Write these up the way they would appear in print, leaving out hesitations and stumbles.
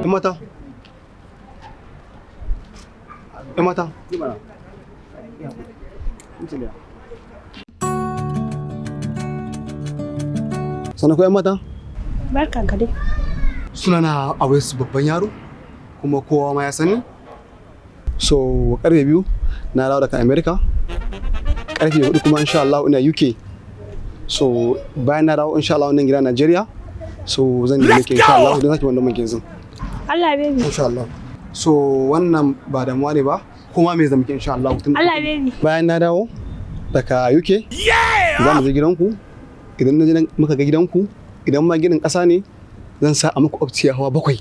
mata. Mata. Sannan ko mata? Barkan ka dai. Sunana Awaisu babban yaro kuma kowa ma ya sani. So karfe 2 na dawo daga America. Karfe 4 kuma insha Allah ina UK. So bayan na dawo insha Allah wannan gida Najeriya. So zan yi miki insha Allah don zaki wannan mun yanzu. Allah baby. Insha Allah. So wannan ba damuwa ne ba kuma me zan miki insha Allah. Allah baby. Bayan na dawo daga UK za mu je gidanku. Idan na je muka ga gidanku idan ma gidan ƙasa ne zan sa a muku opciya hawa 7.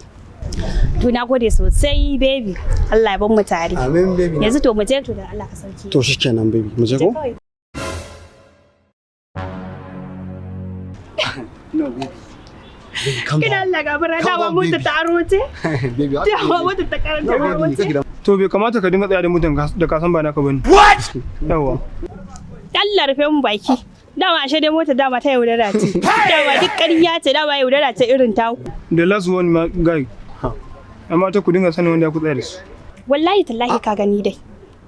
To na gode sosai baby. Allah ya bar mu tare. Amin baby. Yanzu to mu je to da Allah ka sauke. To shikenan baby. Mu je ko? No baby. Kina Allah gabara dama mun ta taro ce? Baby. Dama mun ta karanta ce. To bai kamata ka dinga tsaya da mutum da ka san ba naka bane. What? Yawa. Allah rufe mu baki. Dama ashe dai mota dama ta yaudara ce. Dama duk ƙarya ce dama yaudara ce irin taku. The last one guy. Amma ta ku dinga sanin wanda ku tsaya da su. Wallahi tallahi ka gani dai.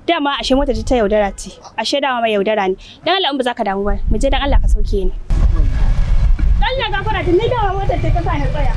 Dama ashe mota ta yaudara ce. Ashe dama mai yaudara ne. Dan Allah in ba za ka damu ba. Mu je dan Allah ka sauke ni. Dan Allah gafara tun dama motar ta kasa ni tsaya.